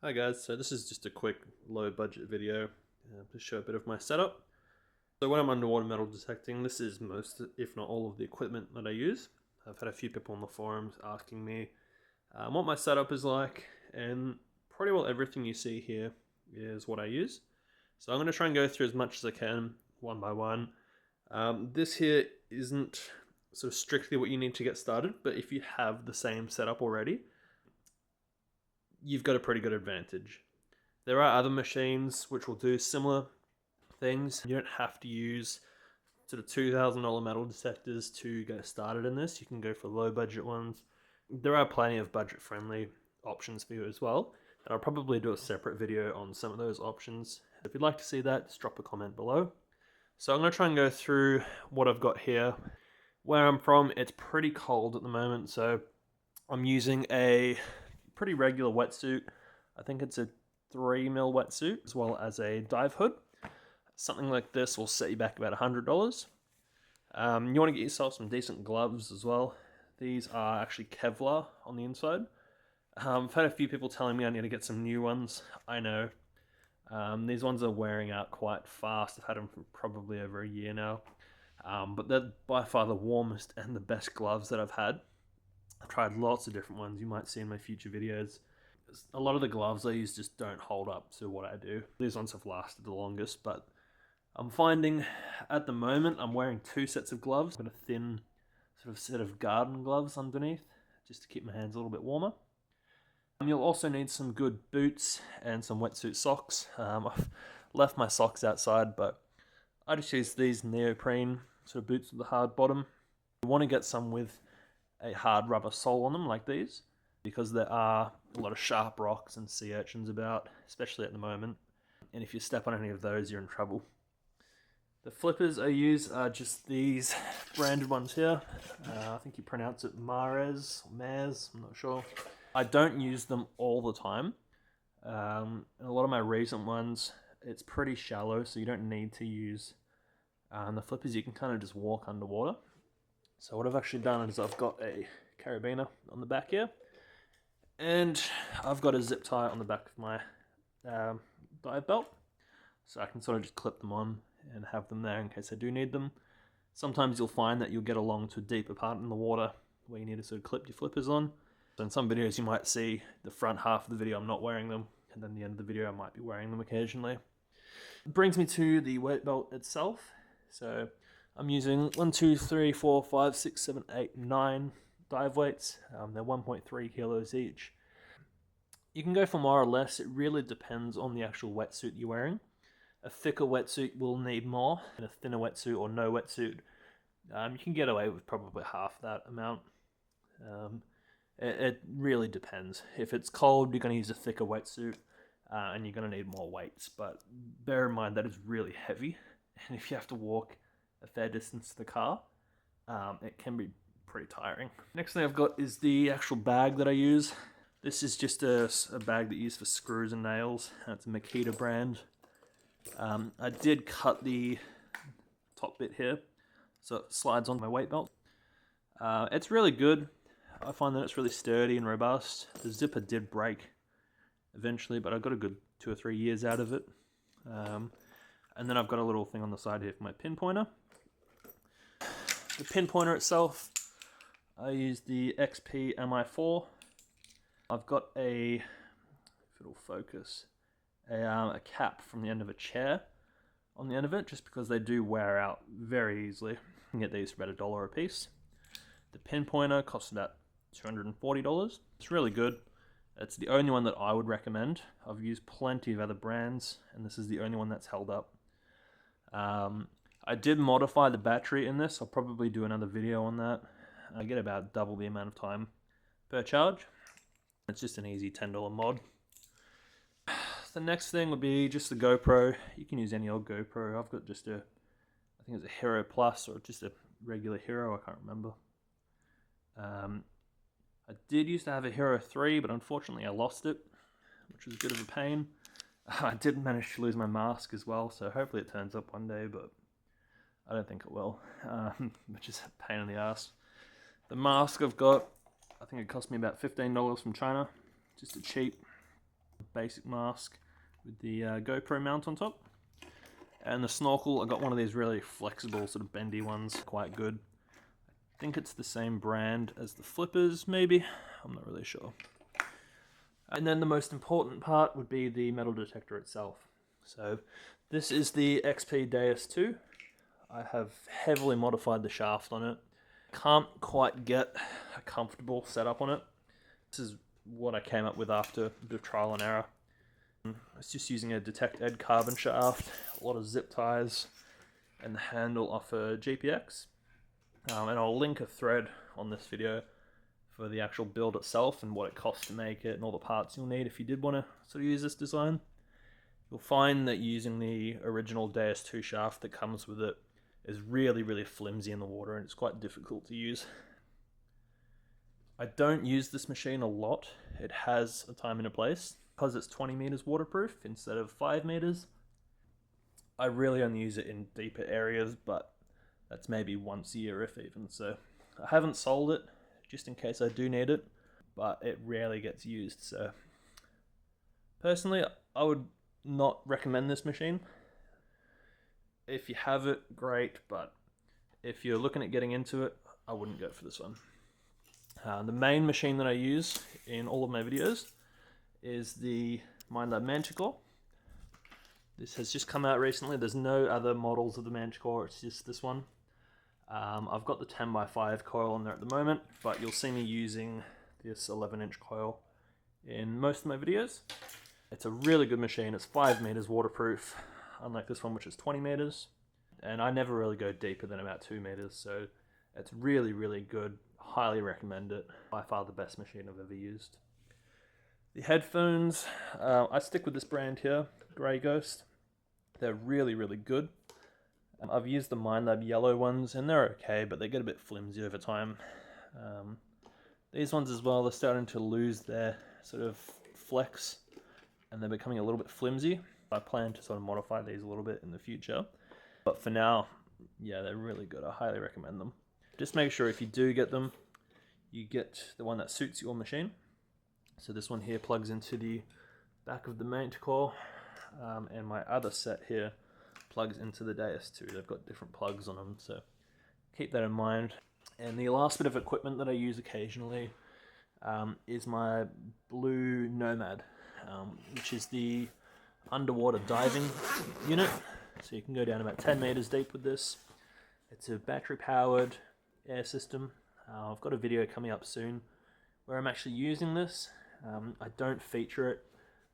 Hi guys, so this is just a quick low budget video to show a bit of my setup. So when I'm underwater metal detecting, this is most, if not all, of the equipment that I use. I've had a few people on the forums asking me what my setup is like, and pretty well everything you see here is what I use. So I'm going to try and go through as much as I can, one by one. This here isn't sort of strictly what you need to get started, but if you have the same setup already, you've got a pretty good advantage. There are other machines which will do similar things. You don't have to use sort of $2,000 metal detectors to get started in this. You can go for low budget ones. There are plenty of budget friendly options for you as well. And I'll probably do a separate video on some of those options. If you'd like to see that, just drop a comment below. So I'm going to try and go through what I've got here. Where I'm from, it's pretty cold at the moment, so I'm using a pretty regular wetsuit. I think it's a 3mm wetsuit, as well as a dive hood. Something like this will set you back about $100. You want to get yourself some decent gloves as well. These are actually Kevlar on the inside. I've had a few people telling me I need to get some new ones. I know. These ones are wearing out quite fast. I've had them for probably over a year now. But they're by far the warmest and the best gloves that I've had. I've tried lots of different ones you might see in my future videos. A lot of the gloves I use just don't hold up to what I do. These ones have lasted the longest, but I'm finding at the moment I'm wearing two sets of gloves. I've got a thin sort of set of garden gloves underneath just to keep my hands a little bit warmer. You'll also need some good boots and some wetsuit socks. I've left my socks outside, but I just use these neoprene sort of boots with a hard bottom. You want to get some with a hard rubber sole on them like these, because there are a lot of sharp rocks and sea urchins about, especially at the moment, and if you step on any of those, you're in trouble. The flippers I use are just these branded ones here. I think you pronounce it Mares, Mares, I'm not sure. I don't use them all the time. And a lot of my recent ones, it's pretty shallow, so you don't need to use the flippers. You can kind of just walk underwater. So what I've actually done is I've got a carabiner on the back here, and I've got a zip tie on the back of my dive belt, so I can sort of just clip them on and have them there in case I do need them. Sometimes you'll find that you'll get along to a deeper part in the water where you need to sort of clip your flippers on. So in some videos you might see the front half of the video I'm not wearing them, and then the end of the video I might be wearing them occasionally. It brings me to the weight belt itself. So I'm using 1, 2, 3, 4, 5, 6, 7, 8, 9 dive weights. They're 1.3 kilos each. You can go for more or less. It really depends on the actual wetsuit you're wearing. A thicker wetsuit will need more, and a thinner wetsuit or no wetsuit, you can get away with probably half that amount. It really depends. If it's cold, you're going to use a thicker wetsuit, and you're going to need more weights. But bear in mind that is really heavy, and if you have to walk a fair distance to the car, it can be pretty tiring. Next thing I've got is the actual bag that I use. This is just a bag that you use for screws and nails, and it's a Makita brand. I did cut the top bit here, so it slides on my weight belt. It's really good. I find that it's really sturdy and robust. The zipper did break eventually, but I got a good 2 or 3 years out of it. And then I've got a little thing on the side here for my pinpointer. The pinpointer itself, I use the XP MI4. I've got a, if it'll focus, a cap from the end of a chair on the end of it, just because they do wear out very easily. You can get these for about $1 a piece. The pinpointer costs about $240. It's really good. It's the only one that I would recommend. I've used plenty of other brands, and this is the only one that's held up. I did modify the battery in this. I'll probably do another video on that. I get about double the amount of time per charge. It's just an easy $10 mod. The next thing would be just the GoPro. You can use any old GoPro. I've got just a, I think it's a Hero Plus or just a regular Hero, I can't remember. I did used to have a Hero 3, but unfortunately I lost it, which was a bit of a pain. I did manage to lose my mask as well, so hopefully it turns up one day, but I don't think it will, which is a pain in the ass. The mask I've got, I think it cost me about $15 from China, just a cheap basic mask with the GoPro mount on top. And the snorkel, I got one of these really flexible, sort of bendy ones, quite good. I think it's the same brand as the flippers, maybe. I'm not really sure. And then the most important part would be the metal detector itself. So this is the XP Deus 2. I have heavily modified the shaft on it. Can't quite get a comfortable setup on it. This is what I came up with after a bit of trial and error. It's just using a Detect Ed carbon shaft, a lot of zip ties, and the handle off a GPX. And I'll link a thread on this video for the actual build itself and what it costs to make it and all the parts you'll need if you did want to sort of use this design. You'll find that using the original Deus 2 shaft that comes with it is really, really flimsy in the water and it's quite difficult to use. I don't use this machine a lot. It has a time and a place. Because it's 20 meters waterproof instead of 5 meters, I really only use it in deeper areas, but that's maybe once a year if even. So I haven't sold it just in case I do need it, but it rarely gets used. So personally, I would not recommend this machine. If you have it, great, but if you're looking at getting into it, I wouldn't go for this one. The main machine that I use in all of my videos is the Minelab Manticore. This has just come out recently. There's no other models of the Manticore, it's just this one. I've got the 10x5 coil on there at the moment, but you'll see me using this 11-inch coil in most of my videos. It's a really good machine. It's 5 meters waterproof, unlike this one which is 20 meters. And I never really go deeper than about 2 meters, so it's really, really good. Highly recommend it. By far the best machine I've ever used. The headphones, I stick with this brand here, Grey Ghost. They're really, really good. I've used the Minelab yellow ones, and they're okay, but they get a bit flimsy over time. These ones as well, they're starting to lose their sort of flex, and they're becoming a little bit flimsy. I plan to sort of modify these a little bit in the future. But for now, yeah, they're really good. I highly recommend them. Just make sure if you do get them, you get the one that suits your machine. So this one here plugs into the back of the Manticore, and my other set here plugs into the Deus 2. They've got different plugs on them, so keep that in mind. And the last bit of equipment that I use occasionally is my blue Nomad, which is the underwater diving unit. So you can go down about 10 meters deep with this. It's a battery-powered air system. I've got a video coming up soon where I'm actually using this. I don't feature it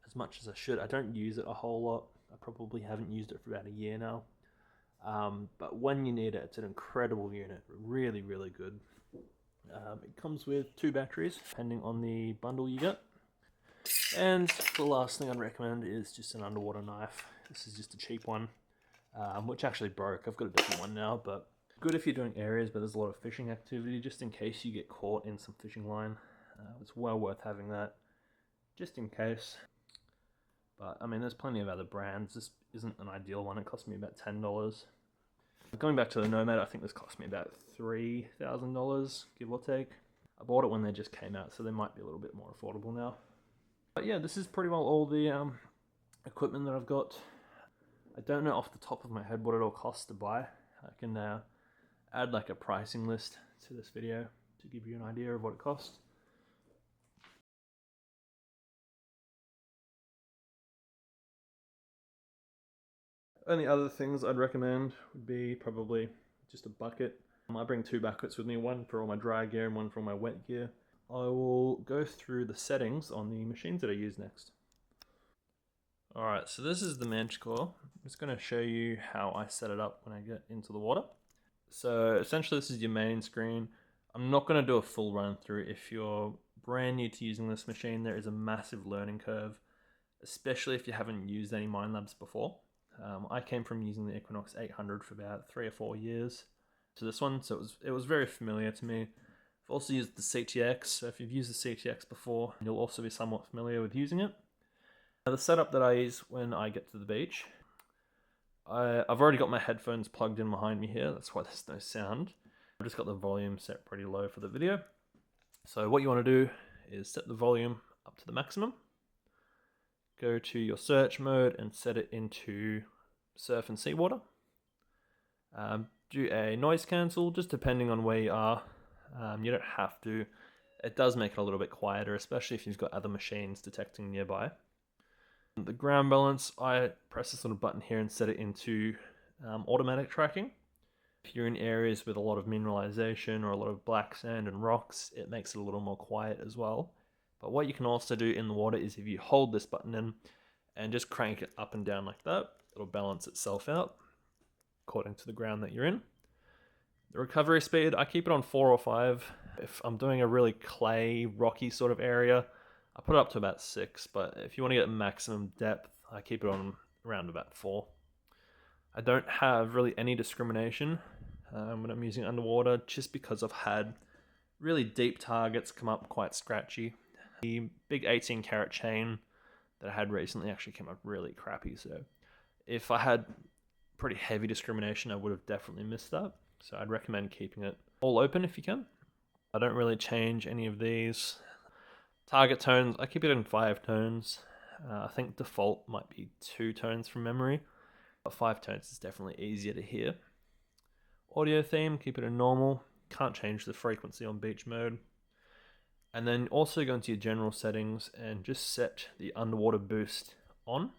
as much as I should. I don't use it a whole lot. I probably haven't used it for about a year now. But when you need it, it's an incredible unit. Really, really good. It comes with 2 batteries, depending on the bundle you get. And the last thing I'd recommend is just an underwater knife. This is just a cheap one, which actually broke. I've got a different one now, but good if you're doing areas where there's a lot of fishing activity, just in case you get caught in some fishing line. It's well worth having that, just in case. But I mean, there's plenty of other brands. This isn't an ideal one. It cost me about $10. Going back to the Nomad, I think this cost me about $3,000, give or take. I bought it when they just came out, so they might be a little bit more affordable now. But yeah, this is pretty well all the equipment that I've got. I don't know off the top of my head what it all costs to buy. I can add like a pricing list to this video to give you an idea of what it costs. Only other things I'd recommend would be probably just a bucket. I bring 2 buckets with me, one for all my dry gear and one for all my wet gear. I will go through the settings on the machines that I use next. Alright, so this is the Manticore. I'm just going to show you how I set it up when I get into the water. So essentially this is your main screen. I'm not going to do a full run through. If you're brand new to using this machine, there is a massive learning curve, especially if you haven't used any Minelabs before. I came from using the Equinox 800 for about 3 or 4 years to this one, so it was very familiar to me. I've also used the CTX, so if you've used the CTX before, you'll also be somewhat familiar with using it. Now, the setup that I use when I get to the beach, I've already got my headphones plugged in behind me here, that's why there's no sound. I've just got the volume set pretty low for the video. So what you want to do is set the volume up to the maximum. go to your search mode and set it into surf and seawater. Do a noise cancel, just depending on where you are. You don't have to. It does make it a little bit quieter, especially if you've got other machines detecting nearby. The ground balance, I press this little button here and set it into automatic tracking. If you're in areas with a lot of mineralization or a lot of black sand and rocks, it makes it a little more quiet as well. But what you can also do in the water is if you hold this button in and just crank it up and down like that, it'll balance itself out according to the ground that you're in. The recovery speed, I keep it on 4 or 5. If I'm doing a really clay, rocky sort of area, I put it up to about 6, but if you want to get maximum depth, I keep it on around about 4. I don't have really any discrimination when I'm using underwater, just because I've had really deep targets come up quite scratchy. The big 18 carat chain that I had recently actually came up really crappy, so if I had pretty heavy discrimination, I would have definitely missed that. So I'd recommend keeping it all open if you can. I don't really change any of these. Target tones, I keep it in 5 tones. I think default might be 2 tones from memory, but 5 tones is definitely easier to hear. Audio theme, keep it in normal. Can't change the frequency on beach mode. And then also go into your general settings and just set the underwater boost on,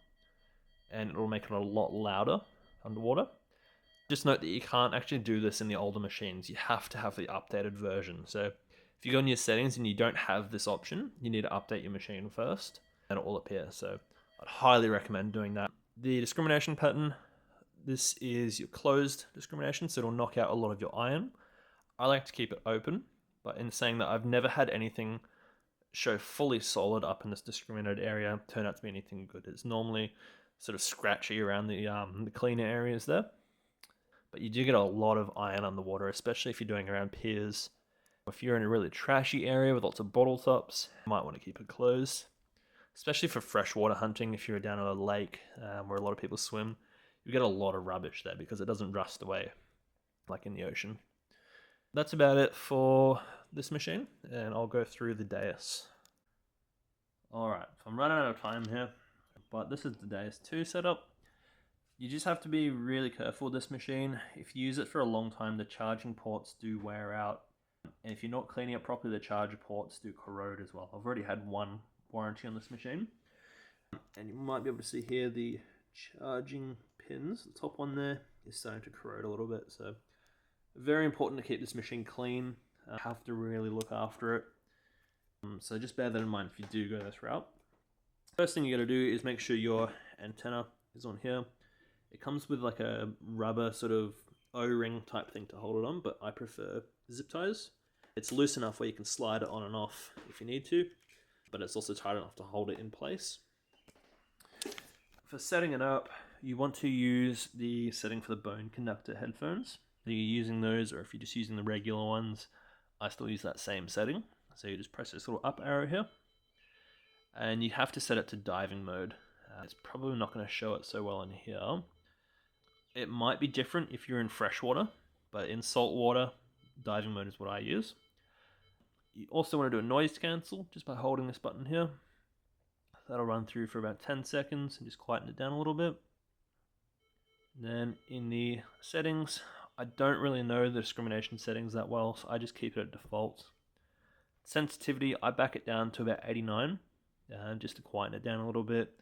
and it'll make it a lot louder underwater. Just note that you can't actually do this in the older machines. You have to have the updated version. So if you go in your settings and you don't have this option, you need to update your machine first and it will appear. So I'd highly recommend doing that. The discrimination pattern, this is your closed discrimination, so it'll knock out a lot of your iron. I like to keep it open, but in saying that, I've never had anything show fully solid up in this discriminated area turn out to be anything good. It's normally sort of scratchy around the cleaner areas there. But you do get a lot of iron underwater, especially if you're doing around piers. If you're in a really trashy area with lots of bottle tops, you might want to keep it closed. Especially for freshwater hunting, if you're down at a lake where a lot of people swim, you get a lot of rubbish there because it doesn't rust away like in the ocean. That's about it for this machine, and I'll go through the dais. Alright, so I'm running out of time here, but this is the dais 2 setup. You just have to be really careful with this machine. If you use it for a long time, the charging ports do wear out. And if you're not cleaning it properly, the charger ports do corrode as well. I've already had 1 warranty on this machine. And you might be able to see here the charging pins. The top one there is starting to corrode a little bit. So very important to keep this machine clean. Have to really look after it. So just bear that in mind if you do go this route. First thing you got to do is make sure your antenna is on here. It comes with like a rubber sort of O-ring type thing to hold it on, but I prefer zip ties. It's loose enough where you can slide it on and off if you need to, but it's also tight enough to hold it in place. For setting it up, you want to use the setting for the bone conductor headphones. If you're using those, or if you're just using the regular ones, I still use that same setting. So you just press this little up arrow here, and you have to set it to diving mode. It's probably not going to show it so well in here. It might be different if you're in freshwater, but in saltwater, diving mode is what I use. You also want to do a noise cancel just by holding this button here. That'll run through for about 10 seconds and just quieten it down a little bit. Then in the settings, I don't really know the discrimination settings that well, so I just keep it at default. Sensitivity, I back it down to about 89, just to quieten it down a little bit.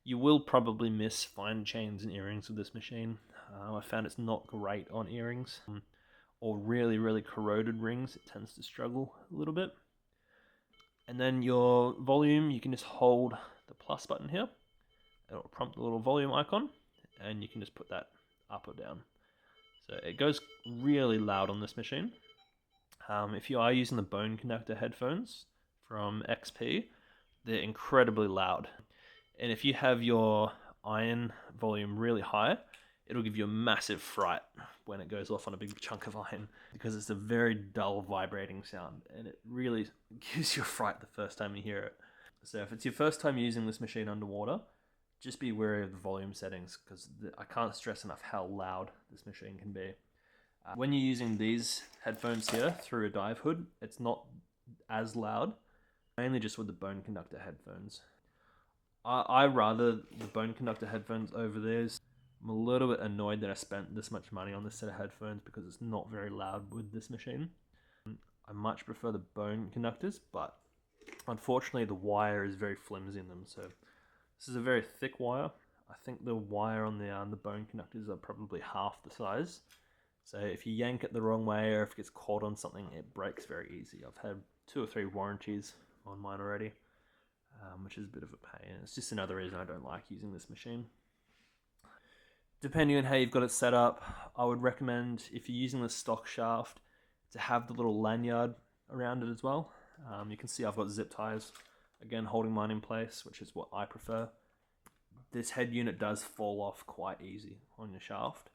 You will probably miss fine chains and earrings with this machine. I found it's not great on earrings, or really, really corroded rings. It tends to struggle a little bit. And then your volume, you can just hold the plus button here. It'll prompt the little volume icon, and you can just put that up or down. So it goes really loud on this machine. If you are using the bone conductor headphones from XP, they're incredibly loud. And if you have your iron volume really high, it'll give you a massive fright when it goes off on a big chunk of iron, because it's a very dull vibrating sound, and it really gives you a fright the first time you hear it. So if it's your first time using this machine underwater, just be wary of the volume settings, because I can't stress enough how loud this machine can be. When you're using these headphones here through a dive hood, it's not as loud, mainly just with the bone conductor headphones. I rather the bone conductor headphones over theirs. I'm a little bit annoyed that I spent this much money on this set of headphones because it's not very loud with this machine. I much prefer the bone conductors, but unfortunately the wire is very flimsy in them. So this is a very thick wire. I think the wire on the bone conductors are probably half the size. So if you yank it the wrong way or if it gets caught on something, it breaks very easy. I've had 2 or 3 warranties on mine already, which is a bit of a pain. It's just another reason I don't like using this machine. Depending on how you've got it set up, I would recommend, if you're using the stock shaft, to have the little lanyard around it as well. You can see I've got zip ties, again holding mine in place, which is what I prefer. This head unit does fall off quite easy on your shaft.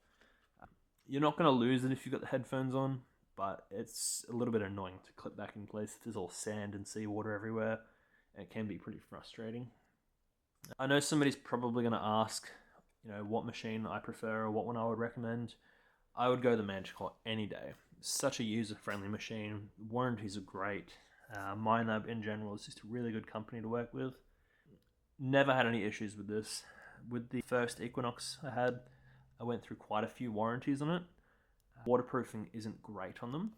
You're not going to lose it if you've got the headphones on, but it's a little bit annoying to clip back in place if there's all sand and seawater everywhere. It can be pretty frustrating. I know somebody's probably going to ask, what machine I prefer or what one I would recommend. I would go the Manticore any day. It's such a user-friendly machine. Warranties are great. Minelab in general is just a really good company to work with. Never had any issues with this. With the first Equinox I went through quite a few warranties on it. Waterproofing isn't great on them.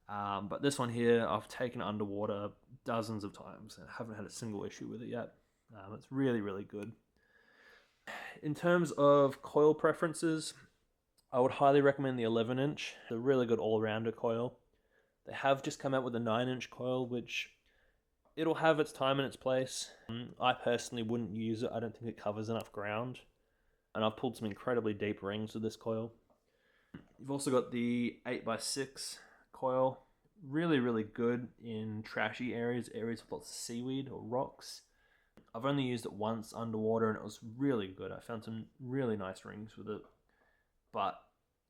But this one here, I've taken underwater dozens of times and haven't had a single issue with it yet. It's really, really good. In terms of coil preferences, I would highly recommend the 11-inch. It's a really good all-rounder coil. They have just come out with a 9-inch coil, which it'll have its time and its place. I personally wouldn't use it. I don't think it covers enough ground. And I've pulled some incredibly deep rings with this coil. You've also got the 8x6 coil. Really, really good in trashy areas with lots of seaweed or rocks. I've only used it once underwater and it was really good. I found some really nice rings with it. But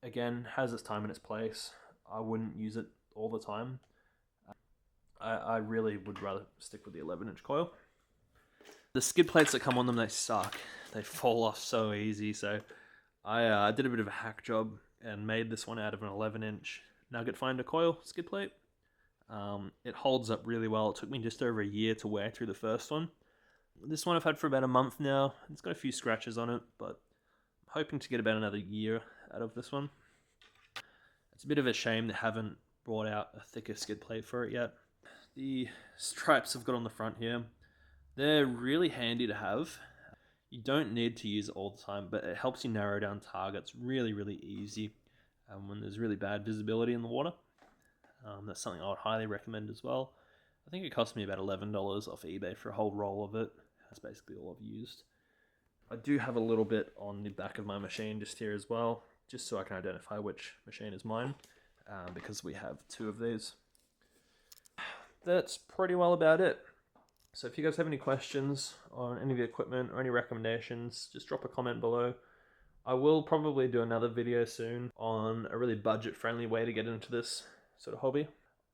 again, has its time and its place. I wouldn't use it all the time. I really would rather stick with the 11-inch coil. The skid plates that come on them, they suck. They fall off so easy. So I did a bit of a hack job and made this one out of an 11-inch nugget finder coil skid plate. It holds up really well. It took me just over a year to wear through the first one. This one I've had for about a month now. It's got a few scratches on it, but I'm hoping to get about another year out of this one. It's a bit of a shame they haven't brought out a thicker skid plate for it yet. The stripes I've got on the front here, they're really handy to have. You don't need to use it all the time, but it helps you narrow down targets really, really easy when there's really bad visibility in the water. That's something I would highly recommend as well. I think it cost me about $11 off eBay for a whole roll of it. That's basically all I've used. I do have a little bit on the back of my machine just here as well, just so I can identify which machine is mine, because we have 2 of these. That's pretty well about it. So if you guys have any questions on any of the equipment or any recommendations, just drop a comment below. I will probably do another video soon on a really budget-friendly way to get into this sort of hobby.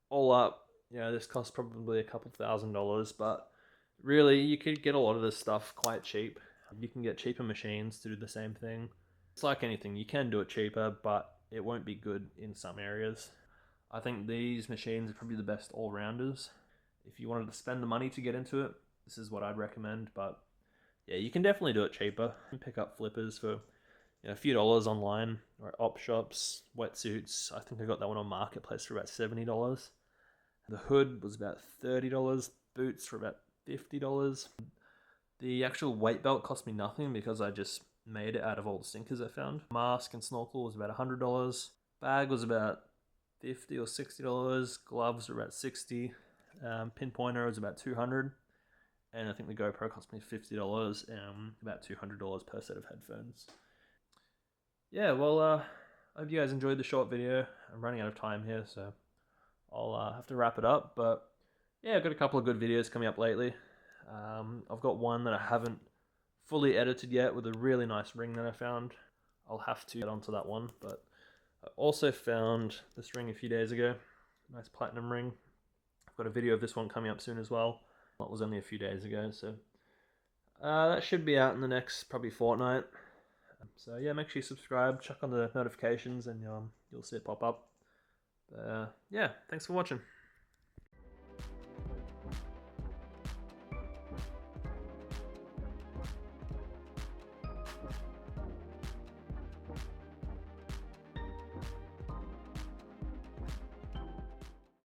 All up, this costs probably a couple $1,000s, but really you could get a lot of this stuff quite cheap. You can get cheaper machines to do the same thing. It's like anything, you can do it cheaper, but it won't be good in some areas. I think these machines are probably the best all-rounders. If you wanted to spend the money to get into it, this is what I'd recommend. But yeah, you can definitely do it cheaper. You can pick up flippers for a few dollars online or at op shops. Wetsuits, I think I got that one on Marketplace for about $70. The hood was about $30. Boots for about $50. The actual weight belt cost me nothing because I just made it out of all the stinkers I found. Mask and snorkel was about $100. Bag was about $50 or $60. Gloves were about $60. Pinpointer was about $200, and I think the GoPro cost me $50 and about $200 per set of headphones. Yeah, well, I hope you guys enjoyed the short video. I'm running out of time here, so I'll have to wrap it up. But yeah, I've got a couple of good videos coming up lately. I've got one that I haven't fully edited yet with a really nice ring that I found. I'll have to get onto that one, but I also found this ring a few days ago. Nice platinum ring. I've got a video of this one coming up soon as well. That was only a few days ago, so that should be out in the next probably fortnight. So yeah, make sure you subscribe, check on the notifications, and you'll see it pop up. Yeah, thanks for watching.